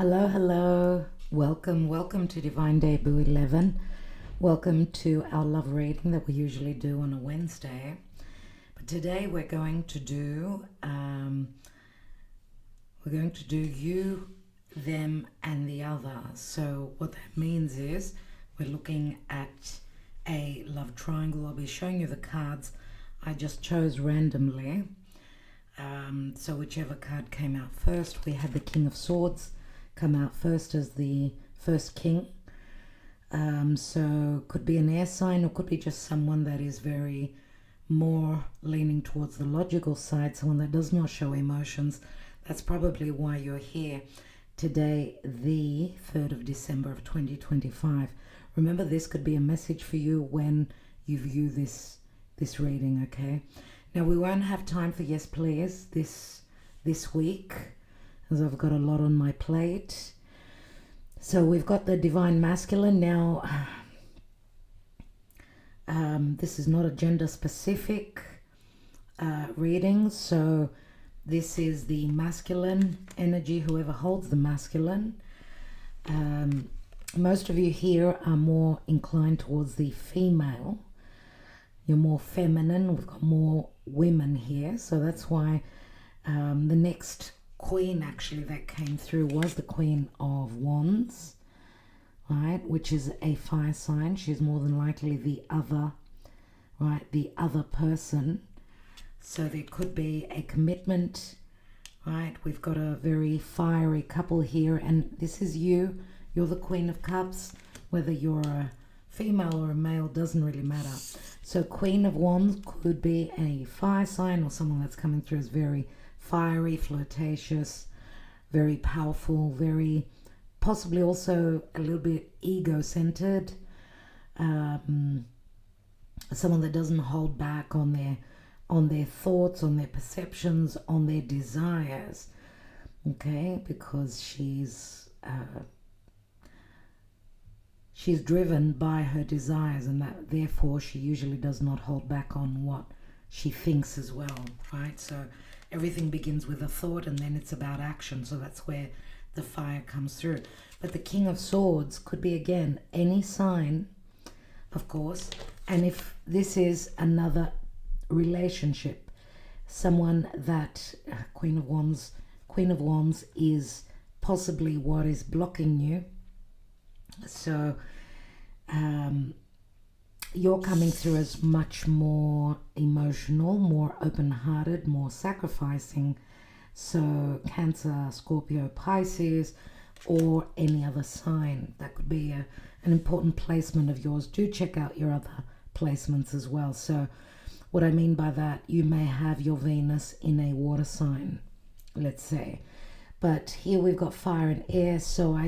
Hello, hello. Welcome to Divine Debut 11. Welcome to our love reading that we usually do on a Wednesday. But today we're going to do you, them, and the other. So what that means is we're looking at a love triangle. I'll be showing you the cards I just chose randomly. So whichever card came out first, we had the King of Swords come out first as the first king. So could be an air sign, or could be just someone that is very more leaning towards the logical side, someone that does not show emotions. That's probably why you're here today, the 3rd of December of 2025. Remember, this could be a message for you when you view this reading, okay? Now, we won't have time for yes please this week, as I've got a lot on my plate. So we've got the divine masculine. Now, this is not a gender specific reading, so this is the masculine energy, whoever holds the masculine. Most of you here are more inclined towards the female. You're more feminine. We've got more women here, so that's why the next queen actually that came through was the Queen of Wands, right, which is a fire sign. She's more than likely the other, right, the other person. So there could be a commitment, right? We've got a very fiery couple here, and this is you. You're the Queen of Cups. Whether you're a female or a male doesn't really matter. So Queen of Wands could be a fire sign, or someone that's coming through as very fiery, flirtatious, very powerful, very possibly also a little bit ego-centered. Someone that doesn't hold back on their thoughts, on their perceptions, on their desires. Okay, because she's driven by her desires, and that therefore she usually does not hold back on what she thinks as well, right? So everything begins with a thought, and then it's about action. So that's where the fire comes through. But the King of Swords could be, again, any sign, of course. And if this is another relationship, someone that Queen of Wands is possibly what is blocking you. So you're coming through as much more emotional, more open-hearted, more sacrificing. So Cancer, Scorpio, Pisces, or any other sign. That could be an important placement of yours. Do check out your other placements as well. So what I mean by that, you may have your Venus in a water sign, let's say. But here we've got fire and air, so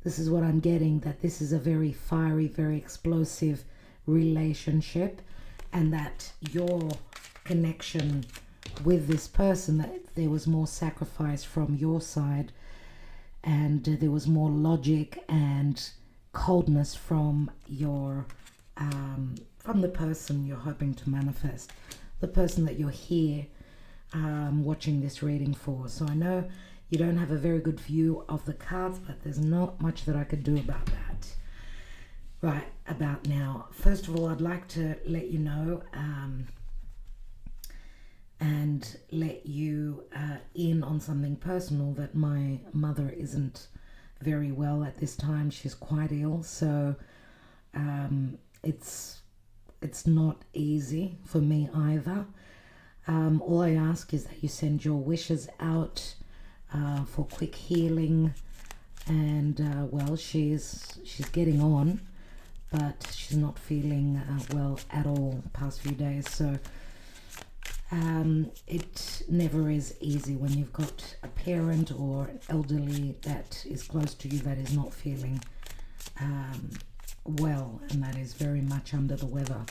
this is what I'm getting, that this is a very fiery, very explosive relationship, and that your connection with this person, that there was more sacrifice from your side, and there was more logic and coldness from from the person you're hoping to manifest, the person that you're here watching this reading for. So I know you don't have a very good view of the cards, but there's not much that I could do about that right about now. First of all, I'd like to let you know and let you in on something personal, that my mother isn't very well at this time. She's quite ill, so it's not easy for me either. All I ask is that you send your wishes out for quick healing, and well, she's getting on, but she's not feeling well at all the past few days. So it never is easy when you've got a parent or an elderly that is close to you that is not feeling well, and that is very much under the weather.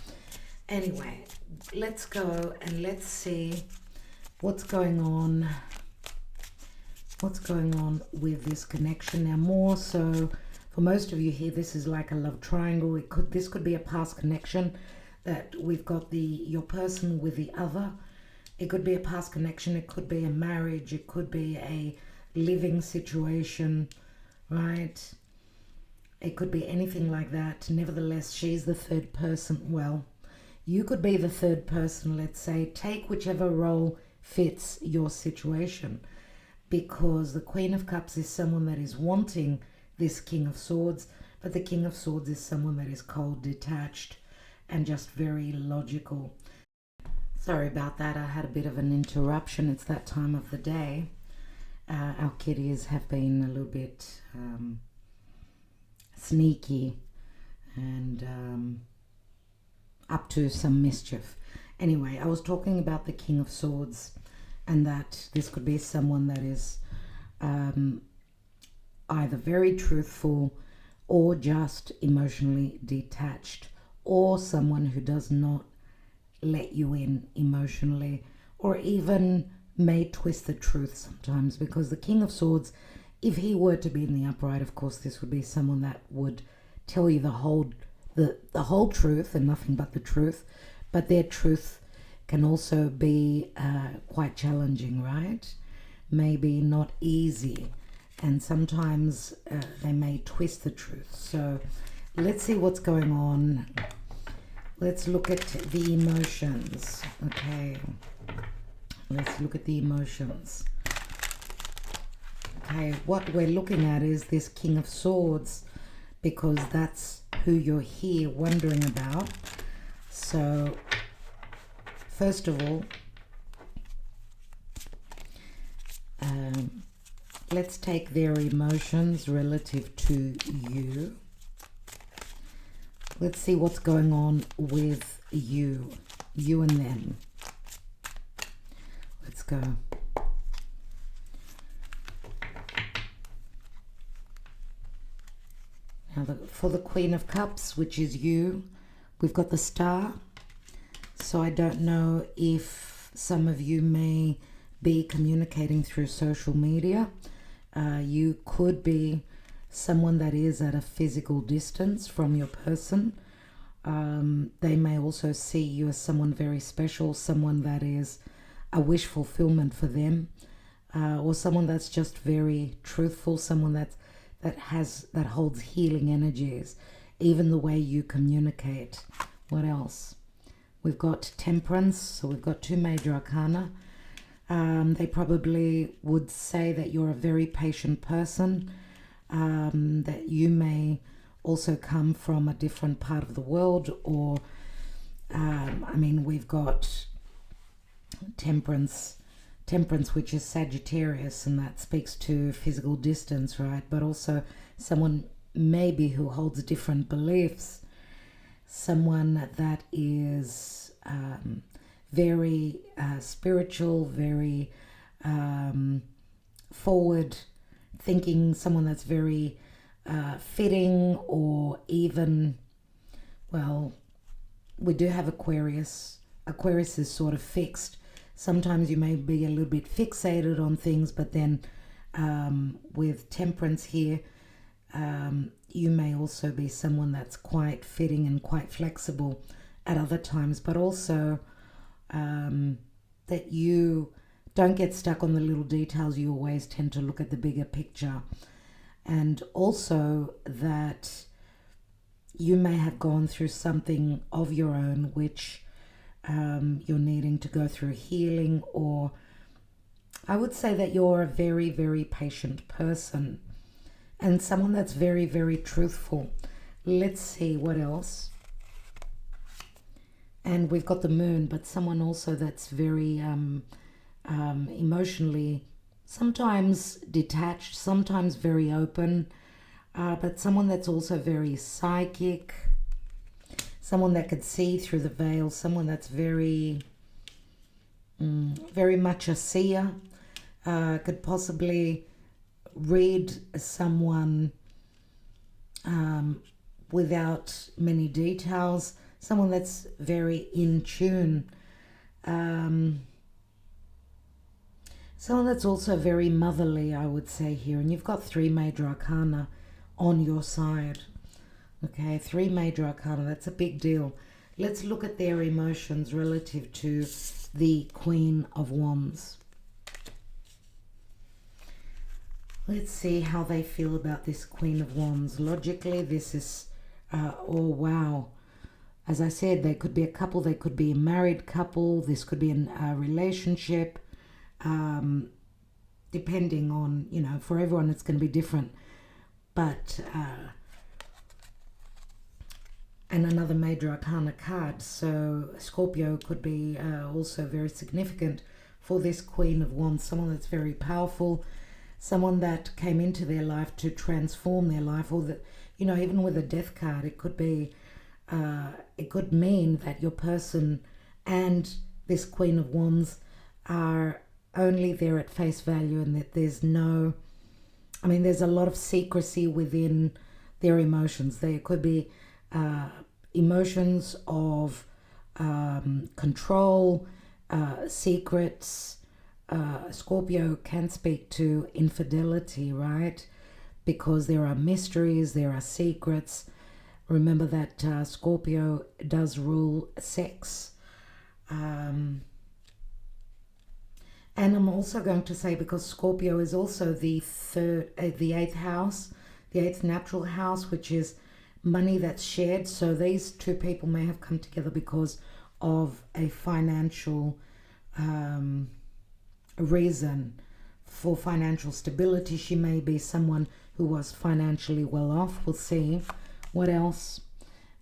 Anyway, let's go and let's see what's going on with this connection. Now, more so for most of you here, this is like a love triangle. This could be a past connection, that we've got your person with the other. It could be a past connection, it could be a marriage, it could be a living situation, right? It could be anything like that. Nevertheless, she's the third person. Well, you could be the third person, let's say. Take whichever role fits your situation, because the Queen of Cups is someone that is wanting this King of Swords, but the King of Swords is someone that is cold, detached, and just very logical. Sorry about that. I had a bit of an interruption. It's that time of the day. Our kitties have been a little bit sneaky and up to some mischief. Anyway, I was talking about the King of Swords, and that this could be someone that is either very truthful or just emotionally detached, or someone who does not let you in emotionally, or even may twist the truth sometimes, because the King of Swords, if he were to be in the upright, of course this would be someone that would tell you the whole truth and nothing but the truth, but their truth can also be quite challenging, right? Maybe not easy, and sometimes they may twist the truth. So let's see what's going on. Let's look at the emotions. Okay, let's look at the emotions. Okay, what we're looking at is this King of Swords, because that's who you're here wondering about. So first of all, let's take their emotions relative to you. Let's see what's going on with you and them. Let's go. Now, for the Queen of Cups, which is you, we've got the Star. So I don't know if some of you may be communicating through social media. You could be someone that is at a physical distance from your person. They may also see you as someone very special, someone that is a wish fulfillment for them, or someone that's just very truthful, someone that holds healing energies, even the way you communicate. What else? We've got Temperance, so we've got two major arcana. They probably would say that you're a very patient person, that you may also come from a different part of the world, or we've got Temperance, which is Sagittarius, and that speaks to physical distance, right? But also someone maybe who holds different beliefs, someone that is very spiritual, very forward thinking, someone that's very fitting, or even, well, we do have Aquarius. Aquarius is sort of fixed. Sometimes you may be a little bit fixated on things, but then with Temperance here, you may also be someone that's quite fitting and quite flexible at other times, but also that you don't get stuck on the little details. You always tend to look at the bigger picture. And also that you may have gone through something of your own which you're needing to go through healing, or I would say that you're a very, very patient person and someone that's very, very truthful. Let's see what else. And we've got the Moon, but someone also that's very emotionally, sometimes detached, sometimes very open, but someone that's also very psychic, someone that could see through the veil, someone that's very, very much a seer, could possibly read someone without many details, someone that's very in tune, someone that's also very motherly, I would say here. And you've got three major arcana on your side. Okay, three major arcana, that's a big deal. Let's look at their emotions relative to the Queen of Wands. Let's see how they feel about this Queen of Wands. Logically, this is, oh wow. As I said, they could be a couple, they could be a married couple, this could be a relationship, depending on, you know, for everyone it's going to be different. But, and another major arcana card, so Scorpio could be also very significant for this Queen of Wands, someone that's very powerful, someone that came into their life to transform their life, or that, you know, even with a death card, it could be, it could mean that your person and this Queen of Wands are only there at face value, and that there's no, I mean, there's a lot of secrecy within their emotions. There could be emotions of control, secrets. Scorpio can speak to infidelity, right? Because there are mysteries, there are secrets. Remember that Scorpio does rule sex. And I'm also going to say, because Scorpio is also the eighth house, the eighth natural house, which is money that's shared. So these two people may have come together because of a financial reason, for financial stability. She may be someone who was financially well off. We'll see. What else?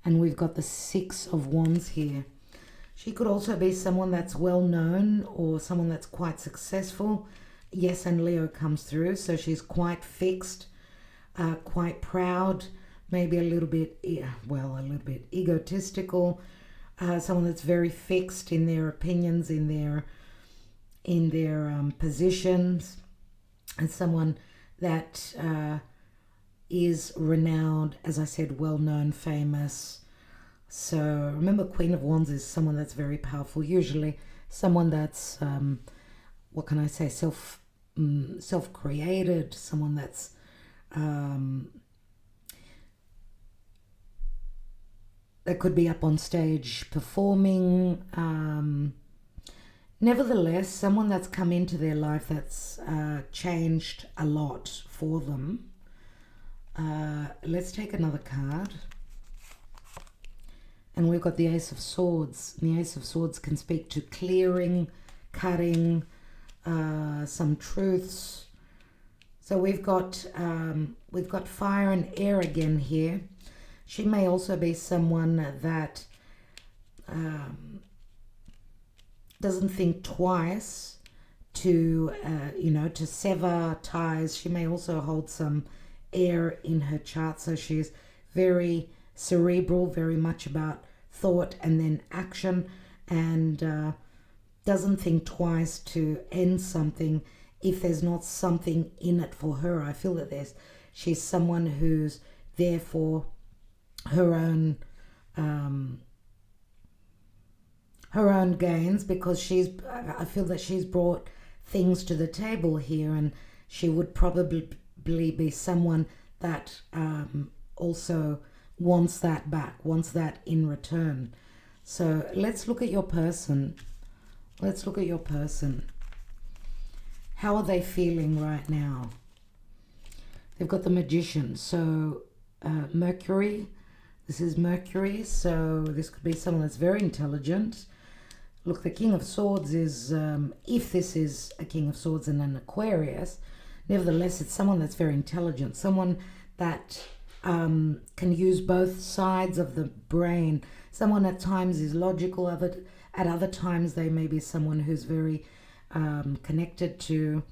And we've got the Six of Wands here. She could also be someone that's well known, or someone that's quite successful. Yes, and Leo comes through, so she's quite fixed, quite proud, maybe a little bit, well, a little bit egotistical. Someone that's very fixed in their opinions, in their positions, and someone that is renowned, as I said, well known, famous. So remember, Queen of Wands is someone that's very powerful, usually someone that's what can I say, self-created, someone that's that could be up on stage performing. Nevertheless, someone that's come into their life that's changed a lot for them. Let's take another card. And we've got the Ace of Swords. And the Ace of Swords can speak to clearing, cutting, some truths. So we've got fire and air again here. She may also be someone that doesn't think twice to to sever ties. She may also hold some air in her chart, so she's very cerebral, very much about thought and then action, and doesn't think twice to end something if there's not something in it for her. I feel that she's someone who's there for her own gains, because I feel that she's brought things to the table here, and she would probably be someone that also wants that back, wants that in return. So let's look at your person. Let's look at your person. How are they feeling right now? They've got the Magician. So Mercury. This is Mercury. So this could be someone that's very intelligent. Look, the King of Swords is, if this is a King of Swords and an Aquarius, nevertheless, it's someone that's very intelligent, someone that can use both sides of the brain. Someone at times is logical, at other times they may be someone who's very connected to,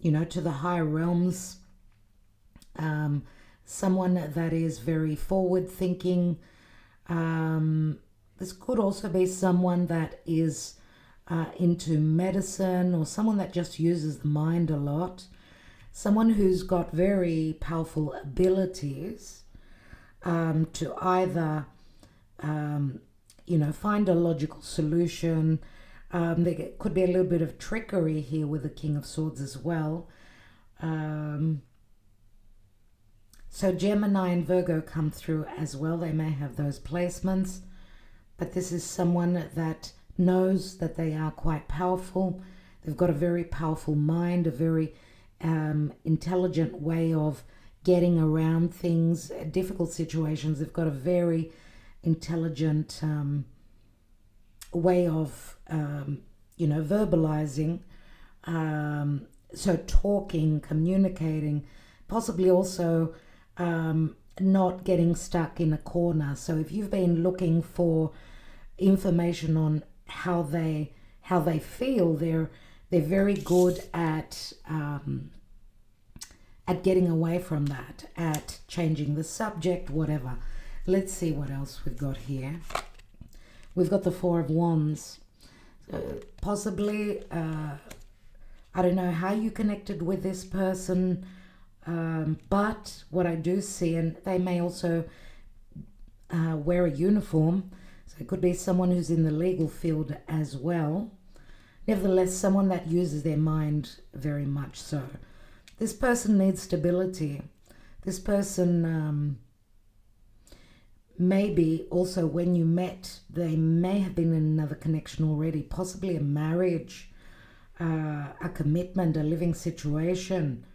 to the higher realms. Someone that is very forward thinking. This could also be someone that is into medicine, or someone that just uses the mind a lot. Someone who's got very powerful abilities to either, find a logical solution. There could be a little bit of trickery here with the King of Swords as well. So Gemini and Virgo come through as well. They may have those placements, but this is someone that knows that they are quite powerful. They've got a very powerful mind, a very intelligent way of getting around things, difficult situations. They've got a very intelligent way of, verbalizing. So talking, communicating, possibly also not getting stuck in a corner. So if you've been looking for information on how they feel, they're very good at getting away from that, at changing the subject, whatever. Let's see what else we've got here. We've got the Four of Wands. Possibly, I don't know how you connected with this person, but what I do see, and they may also wear a uniform, so it could be someone who's in the legal field as well. Nevertheless, someone that uses their mind very much so. This person needs stability. This person, maybe also when you met, they may have been in another connection already, possibly a marriage, a commitment, a living situation.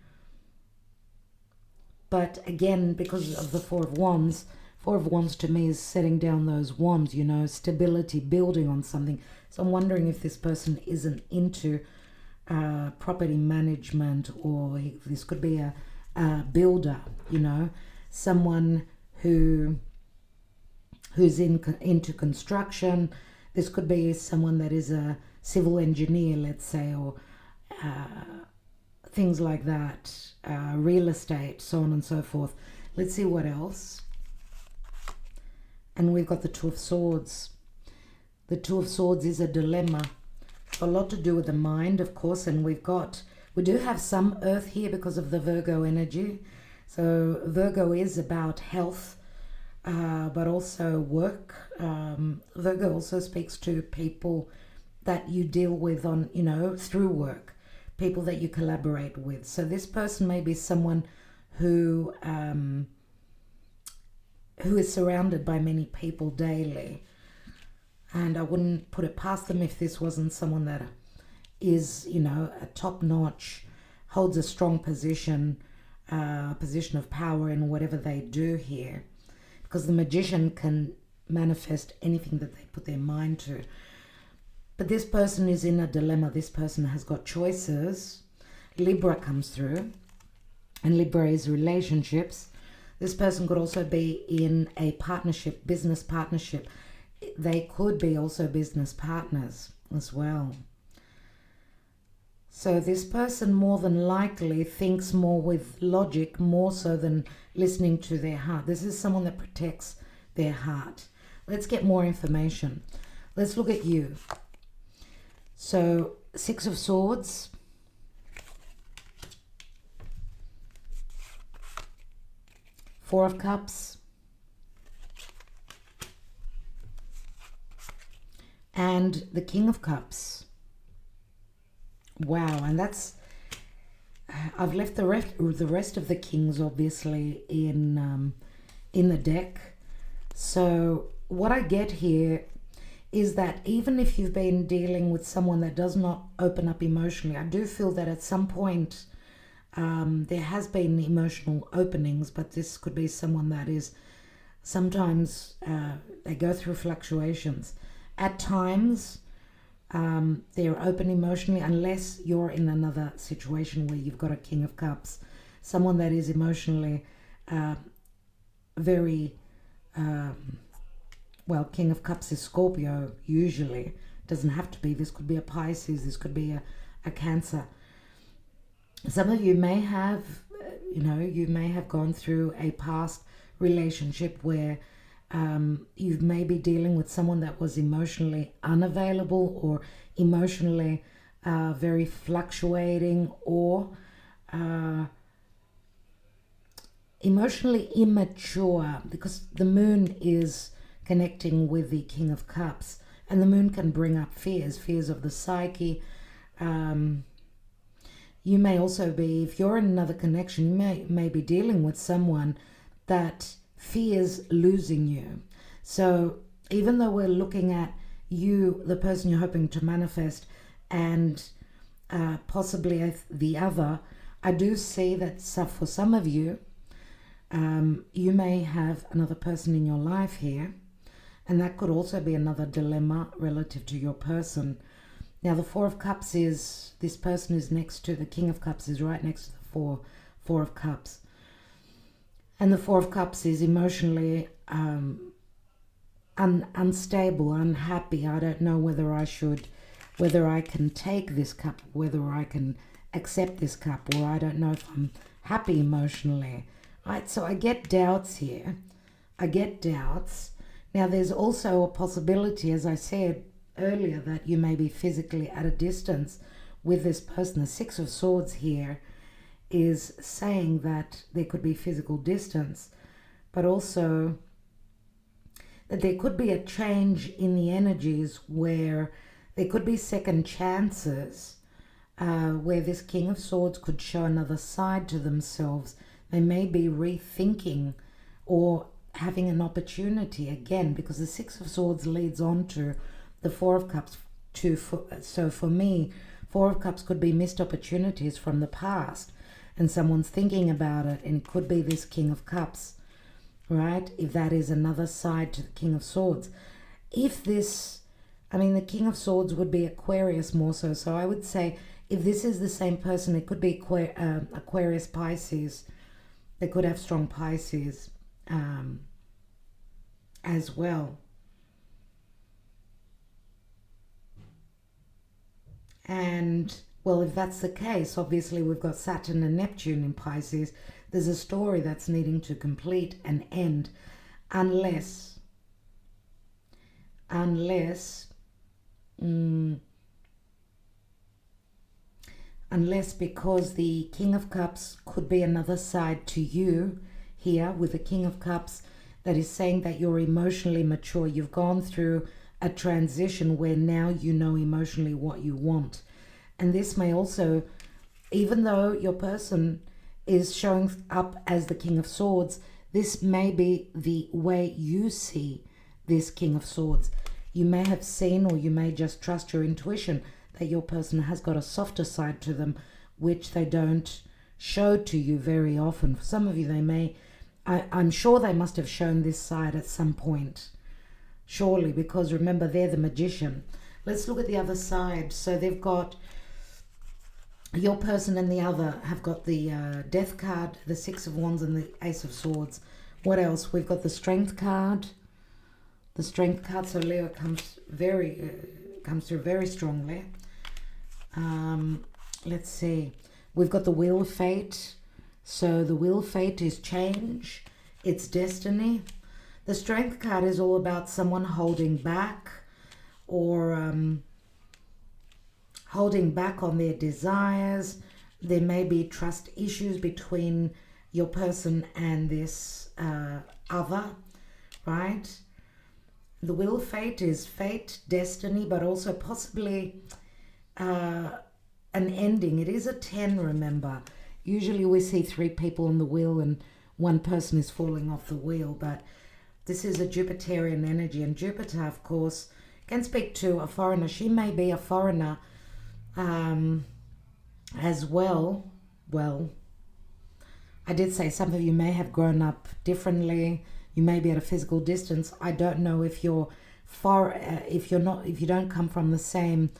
But again, because of the Four of Wands to me is setting down those wands, stability, building on something. So I'm wondering if this person isn't into property management, or this could be a builder, someone who's into construction. This could be someone that is a civil engineer, let's say, or things like that, real estate, so on and so forth. Let's see what else. And we've got the Two of Swords. The Two of Swords is a dilemma. A lot to do with the mind, of course, and we do have some earth here because of the Virgo energy. So Virgo is about health, but also work. Virgo also speaks to people that you deal with on, through work, people that you collaborate with. So this person may be someone who is surrounded by many people daily. And I wouldn't put it past them if this wasn't someone that is, a top-notch, holds a strong position of power in whatever they do here. Because the Magician can manifest anything that they put their mind to. But this person is in a dilemma. This person has got choices. Libra comes through. And Libra is relationships. This person could also be in a partnership, business partnership. They could be also business partners as well. So this person more than likely thinks more with logic, more so than listening to their heart. This is someone that protects their heart. Let's get more information. Let's look at you. So Six of Swords. Four of Cups. And the King of Cups. Wow, and that's... I've left the rest of the kings, obviously, in the deck. So what I get here is that even if you've been dealing with someone that does not open up emotionally, I do feel that at some point there has been emotional openings, but this could be someone that is sometimes they go through fluctuations. At times, they're open emotionally, unless you're in another situation where you've got a King of Cups, someone that is emotionally very, King of Cups is Scorpio usually. Doesn't have to be. This could be a Pisces. This could be a Cancer. Some of you may have, you may have gone through a past relationship where you may be dealing with someone that was emotionally unavailable, or emotionally very fluctuating, or emotionally immature, because the moon is connecting with the King of Cups, and the moon can bring up fears of the psyche. You may also be, if you're in another connection, you may be dealing with someone that fears losing you. So even though we're looking at you, the person you're hoping to manifest, and possibly the other, I do see that for some of you, you may have another person in your life here, and that could also be another dilemma relative to your person. Now, the Four of Cups is, this person is next to the King of Cups, is right next to the Four of Cups. And the Four of Cups is emotionally unstable, unhappy. I don't know whether I can take this cup, whether I can accept this cup, or I don't know if I'm happy emotionally. Right, so I get doubts here. I get doubts. Now, there's also a possibility, as I said earlier, that you may be physically at a distance with this person. The Six of Swords here is saying that there could be physical distance, but also that there could be a change in the energies where there could be second chances, where this King of Swords could show another side to themselves. They may be rethinking or having an opportunity again, because the Six of Swords leads on to the Four of Cups. So for me, Four of Cups could be missed opportunities from the past, and someone's thinking about it, and it could be this King of Cups, right? If that is another side to the King of Swords. If this, I mean, the King of Swords would be Aquarius more so. So I would say if this is the same person, it could be Aquarius, Pisces. They could have strong Pisces as well. And, well, if that's the case, obviously we've got Saturn and Neptune in Pisces. There's a story that's needing to complete and end, unless because the King of Cups could be another side to you here with the King of Cups that is saying that you're emotionally mature. You've gone through a transition where now you know emotionally what you want. And this may also, even though your person is showing up as the King of Swords, this may be the way you see this King of Swords. You may have seen, or you may just trust your intuition, that your person has got a softer side to them, which they don't show to you very often. For some of you, they may, I'm sure they must have shown this side at some point, surely, because remember, they're the magician. Let's look at the other side. So they've got, your person and the other have got the Death card, the Six of Wands, and the Ace of Swords. What else? We've got the Strength card. The Strength card, so Leo comes through very strongly. Let's see. We've got the Wheel of Fate. So the Wheel of Fate is change. It's destiny. The Strength card is all about someone holding back, or holding back on their desires. There may be trust issues between your person and this other, right? The Wheel of Fate is fate, destiny, but also possibly an ending. It is a 10, remember. Usually we see 3 people on the wheel and one person is falling off the wheel, but this is a Jupiterian energy, and Jupiter, of course, can speak to a foreigner. She may be a foreigner as well. Well, I did say some of you may have grown up differently. You may be at a physical distance. I don't know if you're far, if you don't come from the same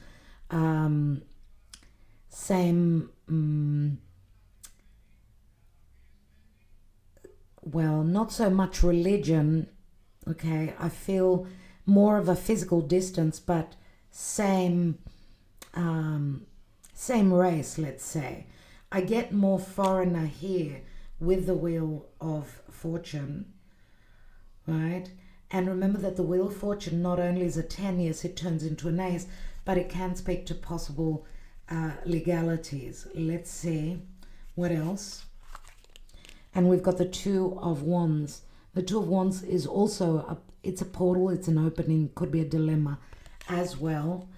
well, not so much religion. Okay, I feel more of a physical distance, but same race, let's say. I get more foreigner here with the Wheel of Fortune, right? And remember that the Wheel of Fortune not only is a 10, yes, it turns into an ace, but it can speak to possible legalities. Let's see what else. And we've got the Two of Wands. The Two of Wands is also it's a portal, it's an opening, could be a dilemma as well.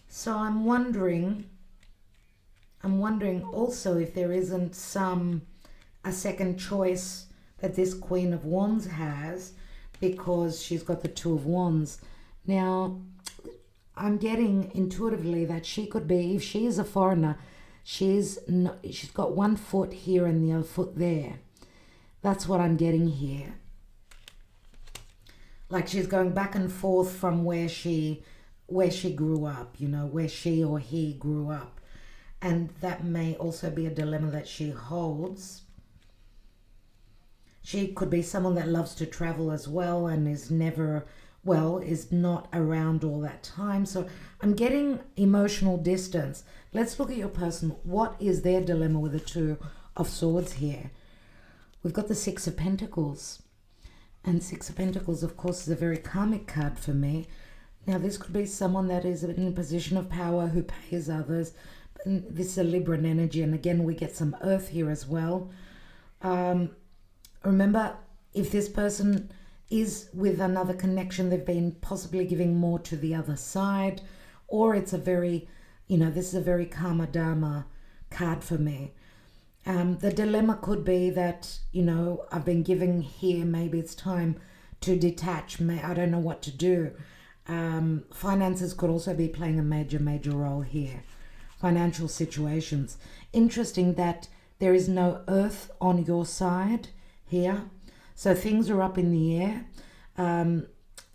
So I'm wondering also if there isn't a second choice that this Queen of Wands has, because she's got the Two of Wands. Now, I'm getting intuitively that she could be, if she is a foreigner, she's got one foot here and the other foot there. That's what I'm getting here. Like she's going back and forth from where she grew up, you know, where she or he grew up. And that may also be a dilemma that she holds. She could be someone that loves to travel as well and is not around all that time. So I'm getting emotional distance. Let's look at your person. What is their dilemma with the Two of Swords here? We've got the Six of Pentacles. And Six of Pentacles, of course, is a very karmic card for me. Now, this could be someone that is in a position of power who pays others. This is a Libran energy. And again, we get some earth here as well. Remember, if this person is with another connection, they've been possibly giving more to the other side. Or it's a very, this is a very karma dharma card for me. The dilemma could be that, I've been giving here, maybe it's time to detach. I don't know what to do. Finances could also be playing a major, major role here. Financial situations. Interesting that there is no earth on your side here. So things are up in the air.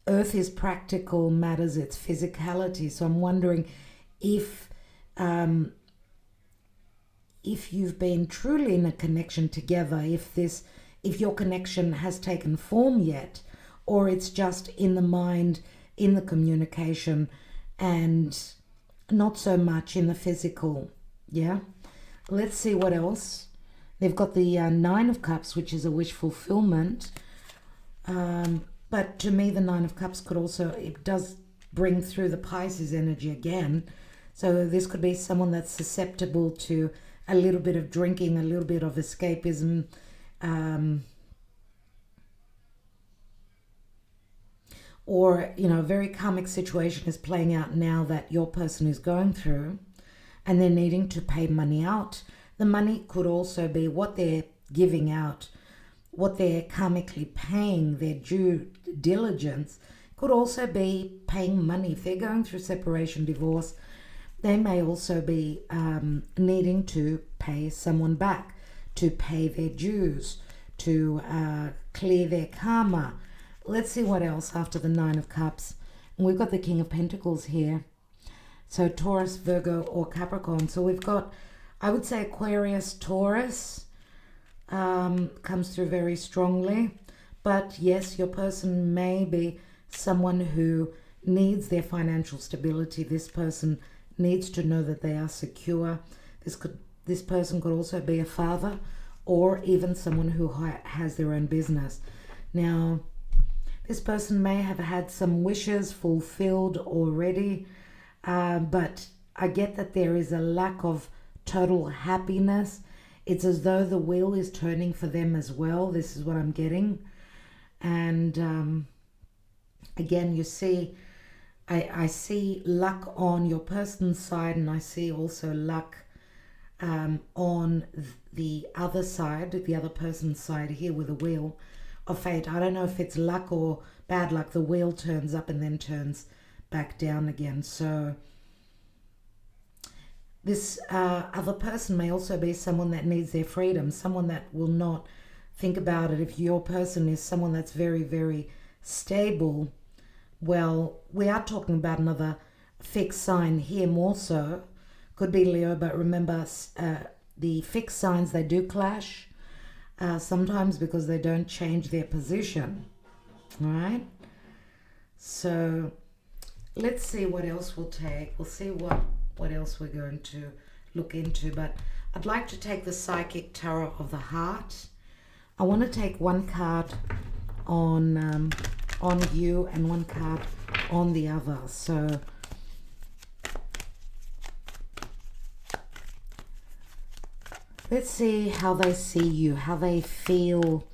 Earth is practical matters, it's physicality. So I'm wondering if you've been truly in a connection together, if your connection has taken form yet, or it's just in the mind, in the communication, and not so much in the physical. Yeah. Let's see what else. They've got the Nine of Cups, which is a wish fulfillment. But to me, the Nine of Cups could also, it does bring through the Pisces energy again. So this could be someone that's susceptible to a little bit of drinking, a little bit of escapism. Or, a very karmic situation is playing out now that your person is going through and they're needing to pay money out. The money could also be what they're giving out, what they're karmically paying, their due diligence, could also be paying money. If they're going through separation, divorce, they may also be needing to pay someone back, to pay their dues, to clear their karma. Let's see what else after the Nine of Cups. And we've got the King of Pentacles here. So Taurus, Virgo, or Capricorn. So we've got, I would say, Aquarius, Taurus comes through very strongly. But yes, your person may be someone who needs their financial stability. This person needs to know that they are secure. This person could also be a father or even someone who has their own business. Now, this person may have had some wishes fulfilled already, but I get that there is a lack of total happiness. It's as though the wheel is turning for them as well. This is what I'm getting. And again, you see, I see luck on your person's side, and I see also luck on the other side, the other person's side here with a wheel of fate. I don't know if it's luck or bad luck. The wheel turns up and then turns back down again. So this other person may also be someone that needs their freedom, someone that will not think about it. If your person is someone that's very, very stable, well, we are talking about another fixed sign here more so. Could be Leo, but remember, the fixed signs, they do clash sometimes because they don't change their position. All right? So let's see what else we'll take. We'll see what else we're going to look into. But I'd like to take the Psychic Tarot of the Heart. I want to take one card on you and one card on the other. So let's see how they see you, how they feel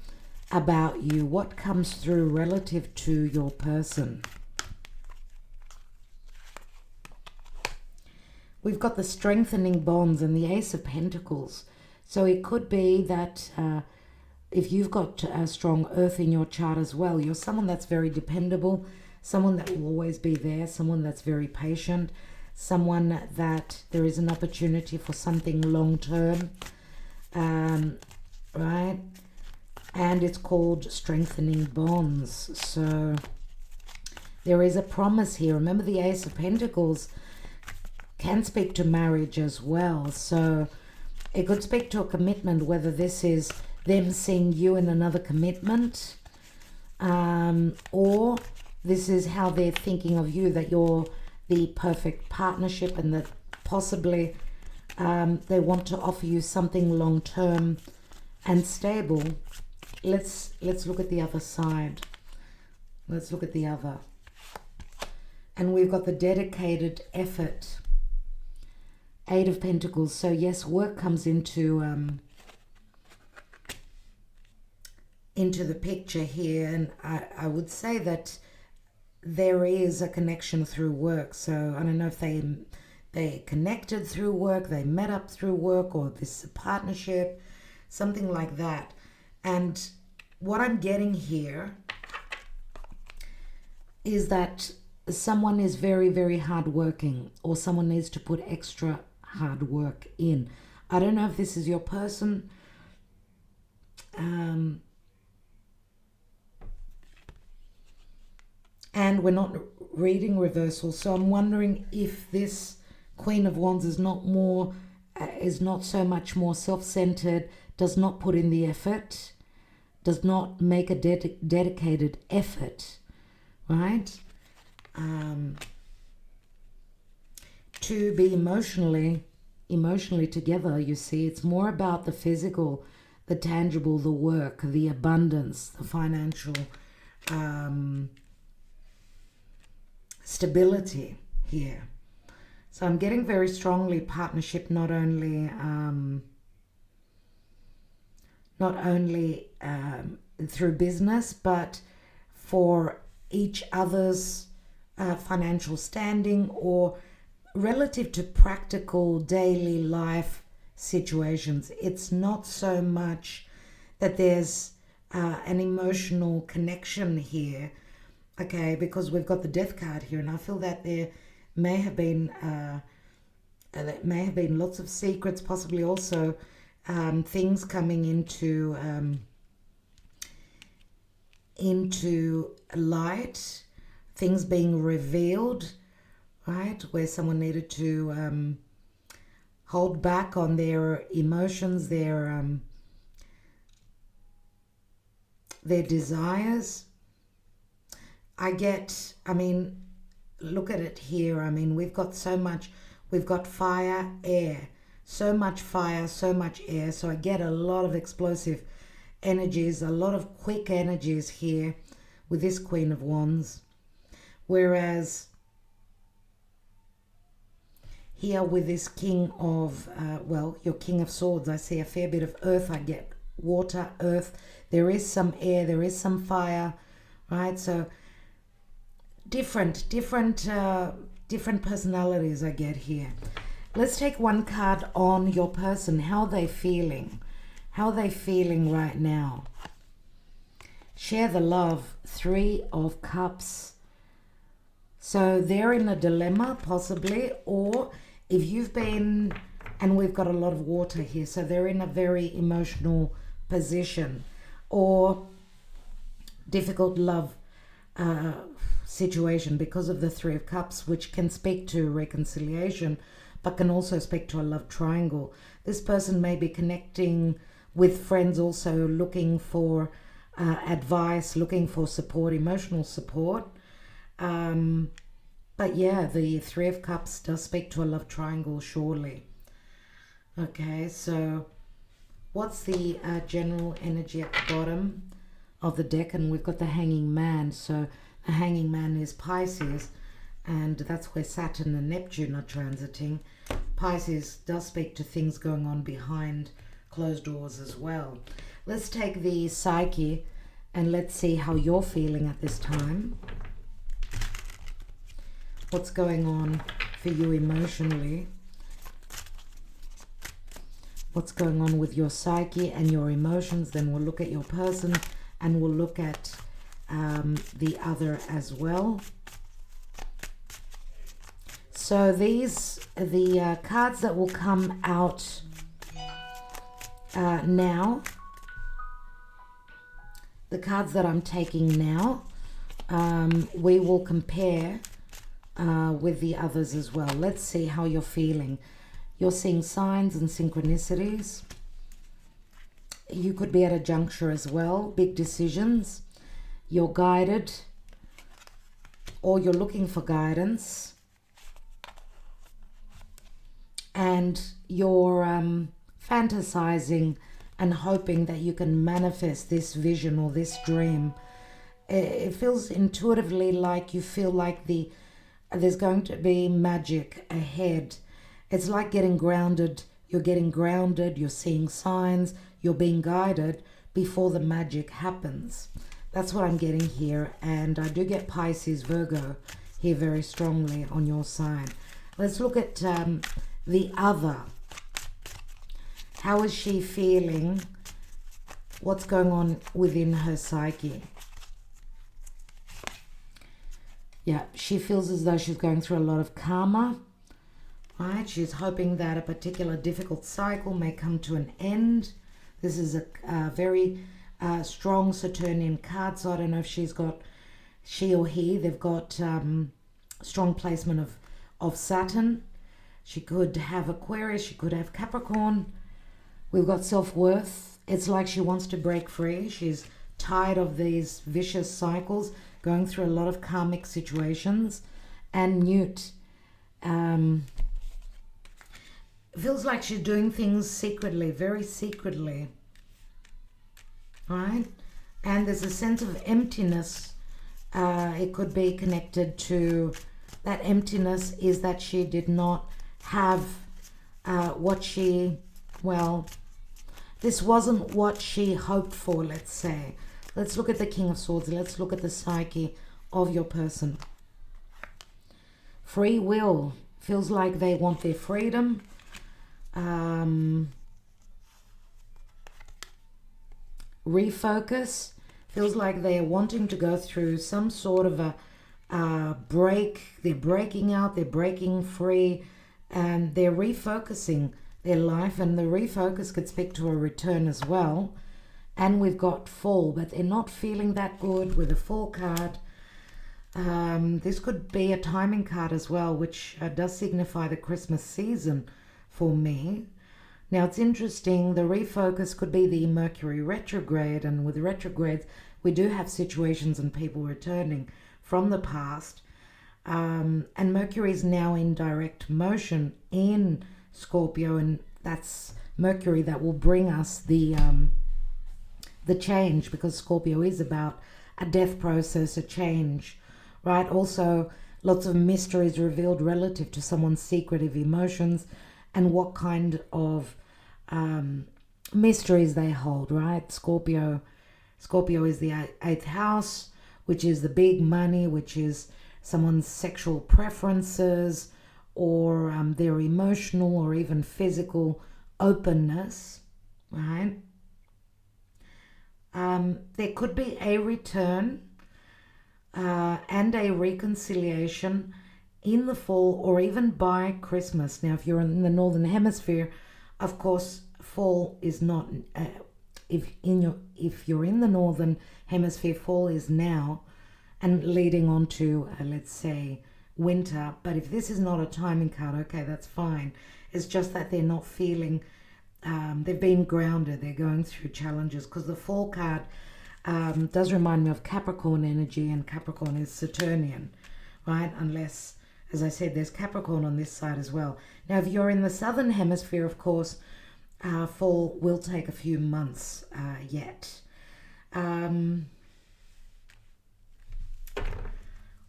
about you, what comes through relative to your person. We've got the strengthening bonds and the Ace of Pentacles. So it could be that if you've got a strong earth in your chart as well, you're someone that's very dependable, someone that will always be there, someone that's very patient, someone that there is an opportunity for something long-term, right? And it's called strengthening bonds. So there is a promise here. Remember, the Ace of Pentacles can speak to marriage as well. So it could speak to a commitment, whether this is them seeing you in another commitment, or this is how they're thinking of you, that you're the perfect partnership, and that possibly they want to offer you something long-term and stable. Let's look at the other side. Let's look at the other. And we've got the dedicated effort. Eight of Pentacles. So yes, work comes into the picture here, and I would say that there is a connection through work. So I don't know if they connected through work, they met up through work, or this is a partnership, something like that. And what I'm getting here is that someone is very, very hardworking, or someone needs to put extra hard work in. I don't know if this is your person. And we're not reading reversal, so I'm wondering if this Queen of Wands is not so much more self-centered, does not put in the effort, does not make a dedicated effort, right? To be emotionally together. You see, it's more about the physical, the tangible, the work, the abundance, the financial stability here. So I'm getting very strongly partnership, not only through business, but for each other's financial standing, or relative to practical daily life situations. It's not so much that there's an emotional connection here, okay, because we've got the Death card here, and I feel that there may have been lots of secrets, possibly also things coming into light, things being revealed, right, where someone needed to hold back on their emotions, their desires. I mean, look at it here. I mean, we've got so much. We've got fire, air, so much fire, so much air. So I get a lot of explosive energies, a lot of quick energies here with this Queen of Wands. Whereas here with this King of, your King of Swords, I see a fair bit of earth. I get water, earth. There is some air, there is some fire, right? So different personalities I get here. Let's take one card on your person. How are they feeling? How are they feeling right now? Share the love. Three of Cups. So they're in a dilemma, possibly, or if you've been, and we've got a lot of water here, so they're in a very emotional position, or difficult love situation because of the Three of Cups, which can speak to reconciliation, but can also speak to a love triangle. This person may be connecting with friends, also looking for advice, looking for support, emotional support. But yeah, the Three of Cups does speak to a love triangle, surely. Okay, so what's the general energy at the bottom of the deck? And we've got the Hanging Man. So the Hanging Man is Pisces, and that's where Saturn and Neptune are transiting. Pisces does speak to things going on behind closed doors as well. Let's take the Psyche and let's see how you're feeling at this time. What's going on for you emotionally? What's going on with your psyche and your emotions? Then we'll look at your person, and we'll look at the other as well. So these are the cards that will come out now. The cards that I'm taking now, we will compare with the others as well. Let's see how you're feeling. You're seeing signs and synchronicities. You could be at a juncture as well, big decisions. You're guided, or you're looking for guidance. And you're fantasizing and hoping that you can manifest this vision or this dream. It feels intuitively like you feel like there's going to be magic ahead. It's like getting grounded. You're getting grounded, you're seeing signs, you're being guided before the magic happens. That's what I'm getting here. And I do get Pisces, Virgo here very strongly on your sign. Let's look at the other. How is she feeling? What's going on within her psyche? Yeah, she feels as though she's going through a lot of karma. Right? She's hoping that a particular difficult cycle may come to an end. This is a very strong Saturnian card, so I don't know if she or he, they've got strong placement of Saturn. She could have Aquarius, she could have Capricorn. We've got self-worth. It's like she wants to break free. She's tired of these vicious cycles, going through a lot of karmic situations. And Newt. Feels like she's doing things secretly, very secretly. Right? And there's a sense of emptiness. It could be connected to that emptiness is that she did not have what she, well, this wasn't what she hoped for, let's say. Let's look at the King of Swords. Let's look at the psyche of your person. Free will. Feels like they want their freedom. Refocus. Feels like they're wanting to go through some sort of a break. They're breaking out. They're breaking free. And they're refocusing their life. And the refocus could speak to a return as well. And we've got Fall, but they're not feeling that good with a Fall card. This could be a timing card as well, which does signify the Christmas season for me. Now, it's interesting. The refocus could be the Mercury retrograde. And with retrogrades, we do have situations and people returning from the past. And Mercury is now in direct motion in Scorpio. And that's Mercury that will bring us the change, because Scorpio is about a death process, a change, right? Also, lots of mysteries revealed relative to someone's secretive emotions and what kind of mysteries they hold, right? Scorpio is the 8th house, which is the big money, which is someone's sexual preferences or their emotional or even physical openness, right? There could be a return and a reconciliation in the fall or even by Christmas. Now, if you're in the Northern Hemisphere, of course, fall is not, if you're in the Northern Hemisphere, fall is now and leading on to, let's say, winter. But if this is not a timing card, okay, that's fine. It's just that they're not feeling, they've been grounded, they're going through challenges, because the Fall card does remind me of Capricorn energy, and Capricorn is Saturnian, right? Unless, as I said, there's Capricorn on this side as well. Now, if you're in the Southern Hemisphere, of course, fall will take a few months yet.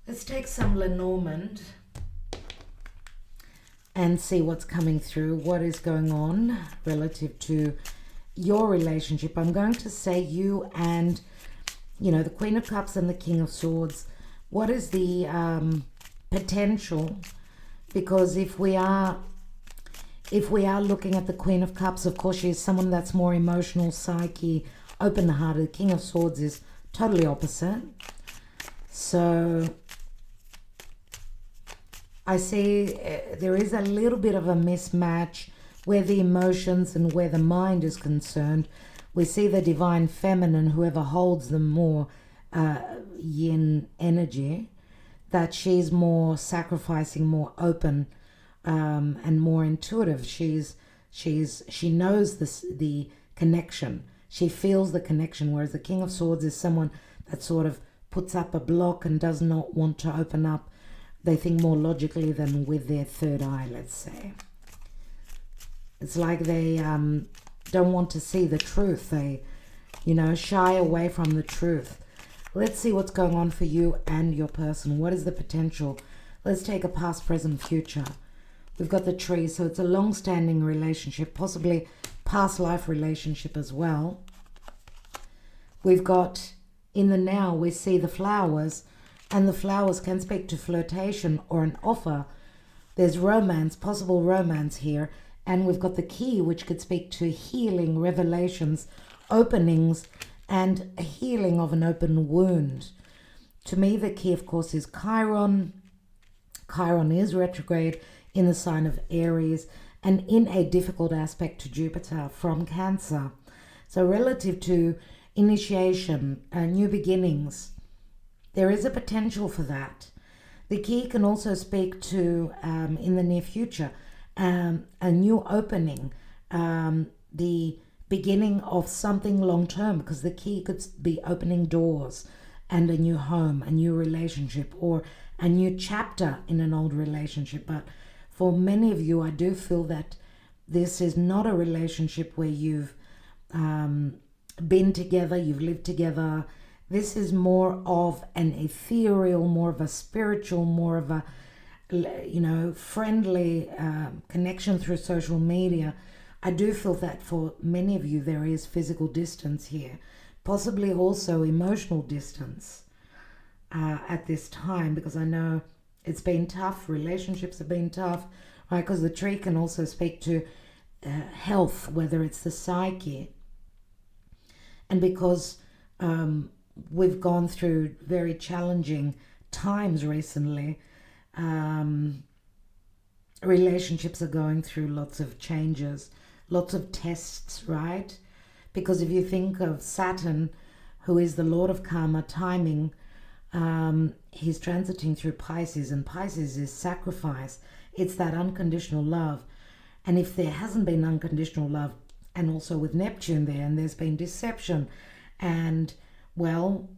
Let's take some Lenormand and see what's coming through, what is going on relative to your relationship. I'm going to say you and, the Queen of Cups and the King of Swords. What is the potential? Because if we are looking at the Queen of Cups, of course, she's someone that's more emotional, psyche, open-hearted. The King of Swords is totally opposite. So I see there is a little bit of a mismatch where the emotions and where the mind is concerned. We see the divine feminine, whoever holds the more yin energy, that she's more sacrificing, more open, and more intuitive. She knows the connection. She feels the connection, whereas the King of Swords is someone that sort of puts up a block and does not want to open up. They think more logically than with their third eye, let's say. It's like they don't want to see the truth. They, shy away from the truth. Let's see what's going on for you and your person. What is the potential? Let's take a past, present, future. We've got the tree, so it's a long-standing relationship, possibly past life relationship as well. We've got in the now, we see the flowers, and the flowers can speak to flirtation or an offer. There's romance, possible romance here. And we've got the key, which could speak to healing, revelations, openings, and a healing of an open wound. To me, the key, of course, is Chiron. Chiron is retrograde in the sign of Aries and in a difficult aspect to Jupiter from Cancer. So relative to initiation, new beginnings, there is a potential for that. The key can also speak to, in the near future, a new opening, the beginning of something long term, because the key could be opening doors and a new home, a new relationship, or a new chapter in an old relationship. But for many of you, I do feel that this is not a relationship where you've been together, you've lived together. This is more of an ethereal, more of a spiritual, more of a friendly connection through social media. I do feel that for many of you there is physical distance here, possibly also emotional distance at this time, because I know it's been tough, relationships have been tough, right? Because the tree can also speak to health, whether it's the psyche, and because we've gone through very challenging times recently. Relationships are going through lots of changes, lots of tests, right? Because if you think of Saturn, who is the Lord of Karma, timing, he's transiting through Pisces, and Pisces is sacrifice. It's that unconditional love. And if there hasn't been unconditional love, and also with Neptune there, and there's been deception, and, well,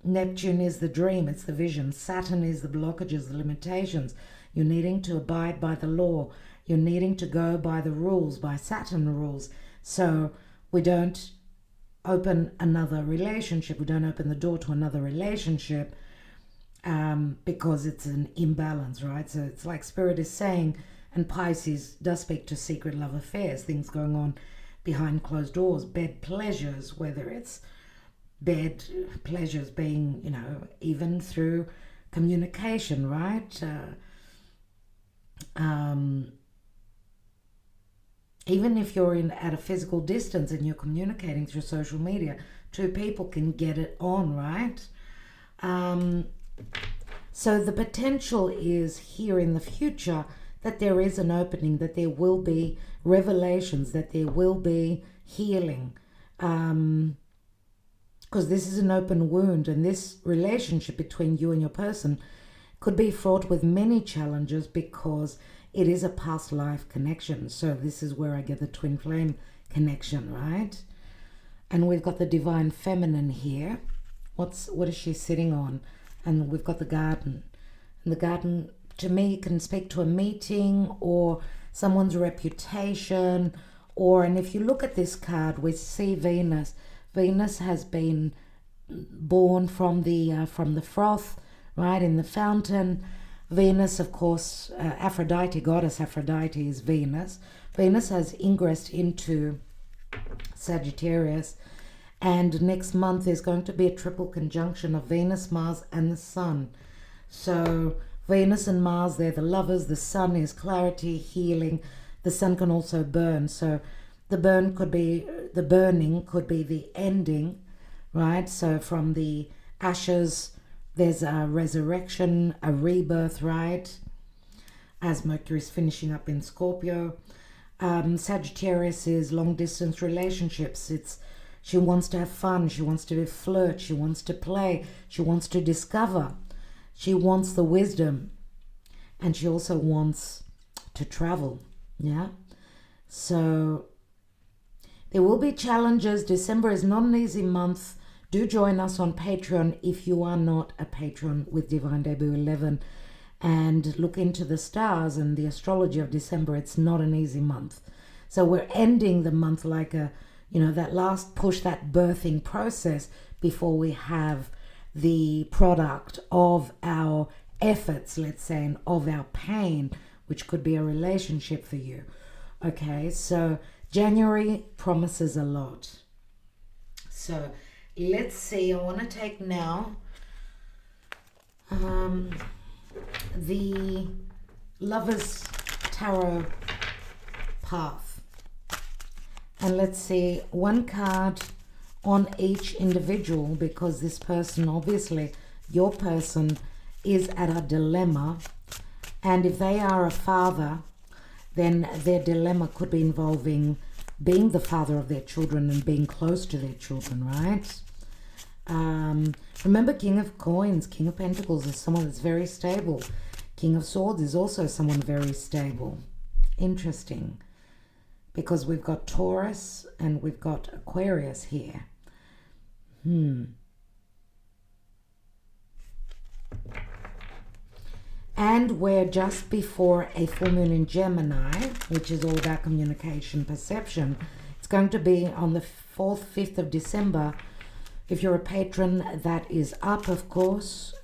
Neptune is the dream, it's the vision. Saturn is the blockages, the limitations. You're needing to abide by the law. You're needing to go by the rules, by Saturn rules. So we don't open another relationship. We don't open the door to another relationship because it's an imbalance, right? So it's like Spirit is saying, and Pisces does speak to secret love affairs, things going on behind closed doors, bed pleasures, whether it's bed pleasures being, even through communication, right? Even if you're at a physical distance and you're communicating through social media, two people can get it on, right? So the potential is here in the future that there is an opening, that there will be revelations, that there will be healing. Because this is an open wound, and this relationship between you and your person could be fraught with many challenges because it is a past life connection. So this is where I get the twin flame connection, right? And we've got the divine feminine here. What is she sitting on? And we've got the garden. And the garden, to me, can speak to a meeting or someone's reputation. And if you look at this card, we see Venus. Venus has been born from the froth, right, in the fountain. Venus, of course, Aphrodite, goddess Aphrodite is Venus. Venus has ingressed into Sagittarius, and next month there's going to be a triple conjunction of Venus, Mars, and the Sun. So Venus and Mars, they're the lovers. The Sun is clarity, healing. The Sun can also burn. So the burning could be the ending, right? So from the ashes, there's a resurrection, a rebirth, right? as Mercury is finishing up in Scorpio. Sagittarius is long distance relationships. She wants to have fun, she wants to flirt, she wants to play, she wants to discover, she wants the wisdom, and she also wants to travel. Yeah, so there will be challenges. December is not an easy month. Do join us on Patreon if you are not a patron with Divine Debut 11, and look into the stars and the astrology of December. It's not an easy month. So we're ending the month like that last push, that birthing process before we have the product of our efforts, let's say, and of our pain, which could be a relationship for you. Okay, so January promises a lot. So let's see, I want to take now the Lover's Tarot Path. And let's see one card on each individual, because this person, obviously, your person, is at a dilemma. And if they are a father, then their dilemma could be involving being the father of their children and being close to their children, right? Remember, King of Coins, King of Pentacles is someone that's very stable. King of Swords is also someone very stable. Interesting, because we've got Taurus and we've got Aquarius here. And we're just before a full moon in Gemini, which is all about communication, perception. It's going to be on the 4th, 5th of December. If you're a patron, that is up, of course,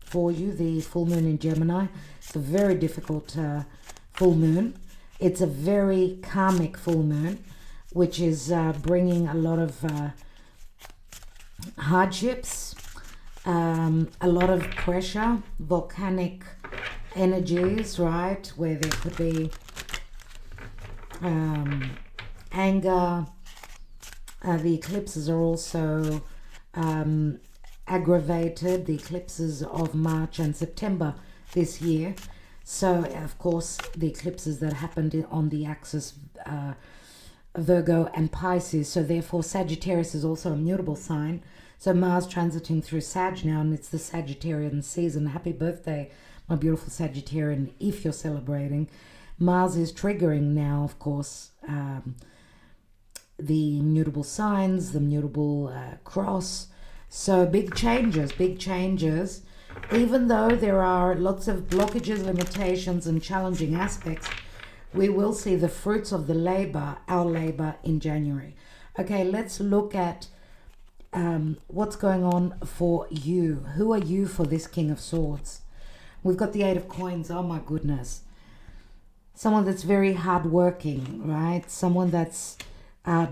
for you, the full moon in Gemini. It's a very difficult full moon. It's a very karmic full moon, which is bringing a lot of hardships, a lot of pressure, volcanic energies, right, where there could be anger. The eclipses are also aggravated, the eclipses of March and September this year. So, of course, the eclipses that happened on the axis Virgo and Pisces. So, therefore, Sagittarius is also a mutable sign. So, Mars transiting through Sag now, and it's the Sagittarian season. Happy birthday, my beautiful Sagittarian, if you're celebrating. Mars is triggering now, of course, the mutable signs, the mutable cross. So big changes, even though there are lots of blockages, limitations and challenging aspects. We will see the fruits of the labor, our labor, in January. Okay, let's look at what's going on for you. Who are you for this King of Swords? We've got the Eight of Coins. Oh my goodness. Someone that's very hardworking, right? Someone that's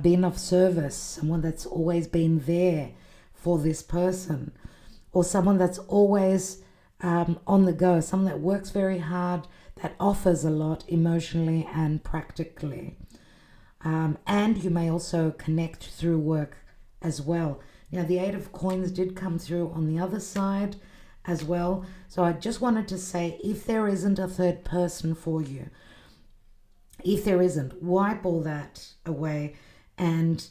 been of service, someone that's always been there for this person, or someone that's always on the go, someone that works very hard, that offers a lot emotionally and practically. And you may also connect through work as well. Now, the Eight of Coins did come through on the other side as well. So I just wanted to say, if there isn't a third person for you, if there isn't, wipe all that away. And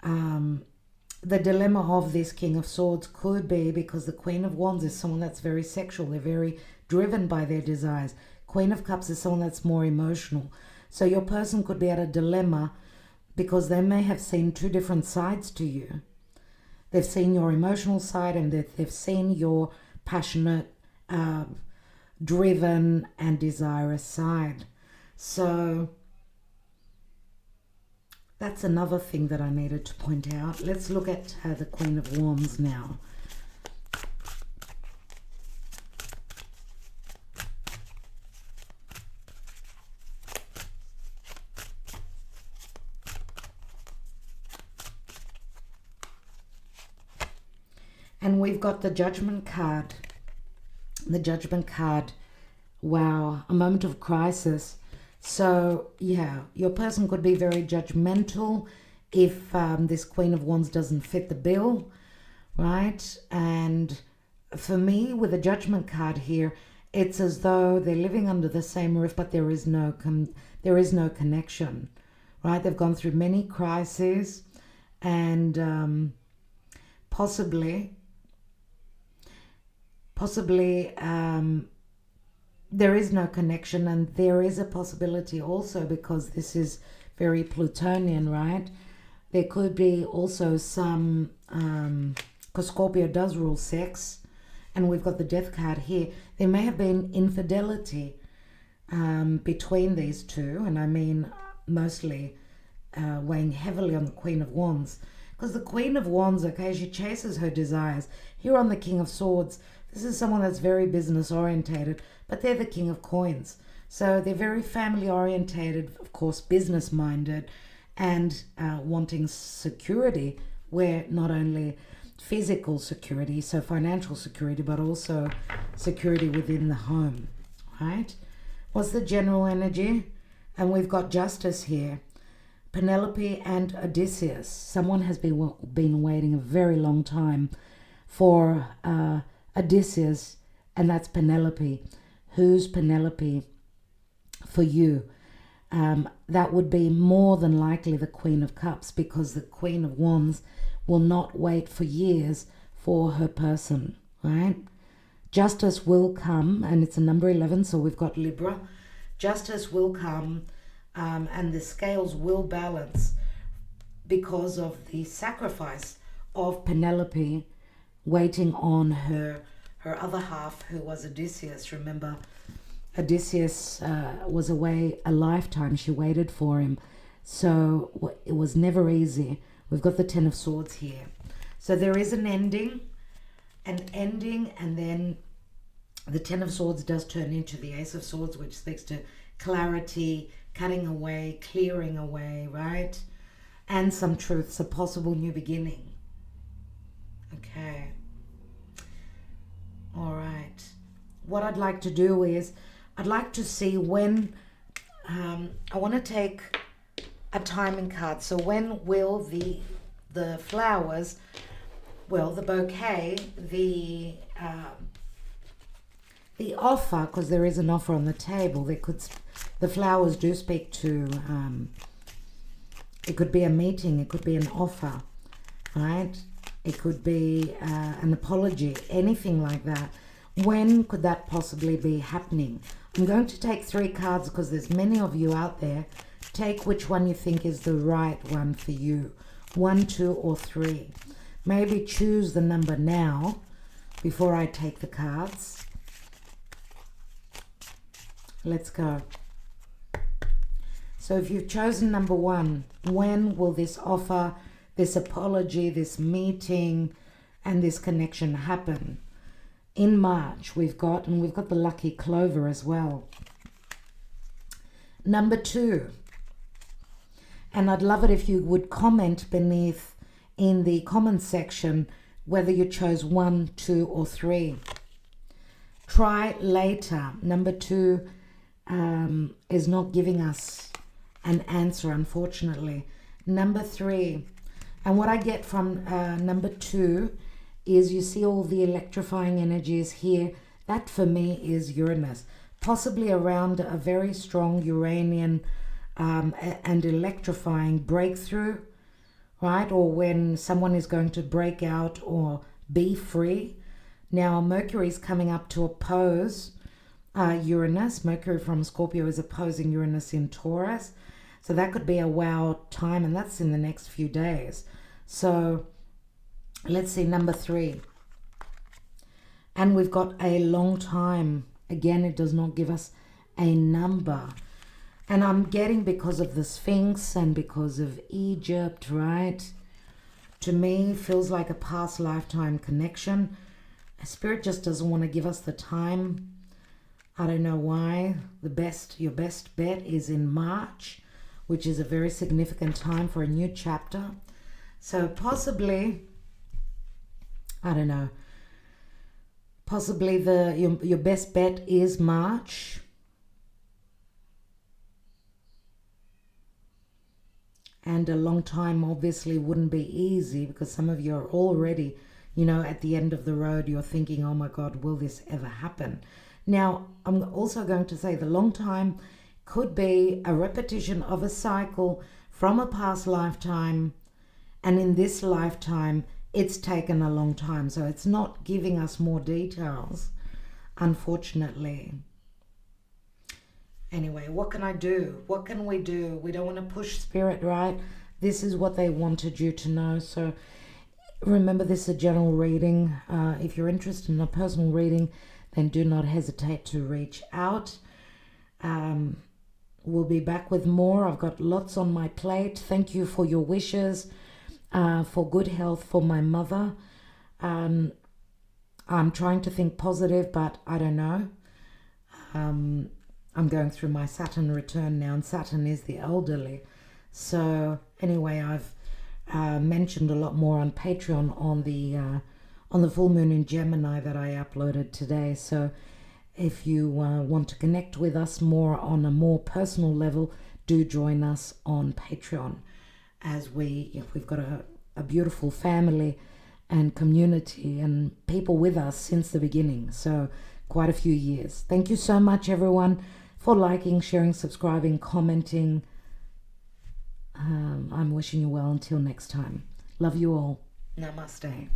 the dilemma of this King of Swords could be because the Queen of Wands is someone that's very sexual. They're very driven by their desires. Queen of Cups is someone that's more emotional. So your person could be at a dilemma because they may have seen two different sides to you. They've seen your emotional side and they've seen your passionate, driven and desirous side. So that's another thing that I needed to point out. Let's look at the Queen of Wands now. And we've got the Judgment card. The Judgment card, wow, a moment of crisis. So, yeah, your person could be very judgmental if this Queen of Wands doesn't fit the bill, right? And for me, with the Judgment card here, it's as though they're living under the same roof, but there is no connection, right? They've gone through many crises, and possibly there is no connection, and there is a possibility also, because this is very Plutonian, right? There could be also some, because Scorpio does rule sex, and we've got the death card here. There may have been infidelity between these two, and I mean mostly weighing heavily on the Queen of Wands, because the Queen of Wands, okay, she chases her desires. Here on the King of Swords, this is someone that's very business orientated, but they're the King of Coins, so they're very family orientated, of course, business minded, and wanting security, where not only physical security, so financial security, but also security within the home, right? What's the general energy? And we've got Justice here. Penelope and Odysseus. Someone has been waiting a very long time for Odysseus, and that's Penelope. Who's Penelope for you? That would be more than likely the Queen of Cups, because the Queen of Wands will not wait for years for her person, right? Justice will come, and it's a number 11, so we've got Libra. Justice will come, and the scales will balance because of the sacrifice of Penelope waiting on her other half, who was Odysseus. Remember, Odysseus was away a lifetime. She waited for him, so it was never easy. We've got the Ten of Swords here. So there is an ending, and then the Ten of Swords does turn into the Ace of Swords, which speaks to clarity, cutting away, clearing away, right? And some truths, a possible new beginning. Okay. All right. What I'd like to do is, I'd like to see when, I want to take a timing card. So when will the flowers, well, the bouquet, the offer, because there is an offer on the table, the flowers do speak to, it could be a meeting, it could be an offer, right? It could be an apology, anything like that. When could that possibly be happening? I'm going to take 3 cards because there's many of you out there. Take which one you think is the right one for you. 1, 2, or 3. Maybe choose the number now before I take the cards. Let's go. So if you've chosen number 1, when will this offer, this apology, this meeting, and this connection happen? In March we've got the lucky clover as well. Number 2. And I'd love it if you would comment beneath in the comment section whether you chose 1, 2, or 3. Try later. Number 2 is not giving us an answer, unfortunately. Number 3. And what I get from number 2 is, you see all the electrifying energies here. That for me is Uranus, possibly around a very strong Uranian and electrifying breakthrough, right? Or when someone is going to break out or be free. Now Mercury is coming up to oppose Uranus. Mercury from Scorpio is opposing Uranus in Taurus. So that could be a wow time, and that's in the next few days. So let's see, number 3. And we've got a long time. Again, it does not give us a number. And I'm getting, because of the Sphinx and because of Egypt, right? To me, feels like a past lifetime connection. Spirit just doesn't want to give us the time. I don't know why. Your best bet is in March, which is a very significant time for a new chapter. So possibly, I don't know, possibly your best bet is March. And a long time obviously wouldn't be easy, because some of you are already, at the end of the road. You're thinking, oh my God, will this ever happen? Now, I'm also going to say the long time could be a repetition of a cycle from a past lifetime, and in this lifetime it's taken a long time, so it's not giving us more details, unfortunately. Anyway, what can I do? What can we do? We don't want to push spirit, right? This is what they wanted you to know. So remember, this is a general reading. If you're interested in a personal reading, then do not hesitate to reach out. We'll be back with more. I've got lots on my plate. Thank you for your wishes, for good health for my mother. I'm trying to think positive, but I don't know. I'm going through my Saturn return now, and Saturn is the elderly. So anyway, I've mentioned a lot more on Patreon on the full moon in Gemini that I uploaded today. So if you want to connect with us more on a more personal level, do join us on Patreon, as we've got a beautiful family and community and people with us since the beginning. So quite a few years. Thank you so much, everyone, for liking, sharing, subscribing, commenting. I'm wishing you well until next time. Love you all. Namaste.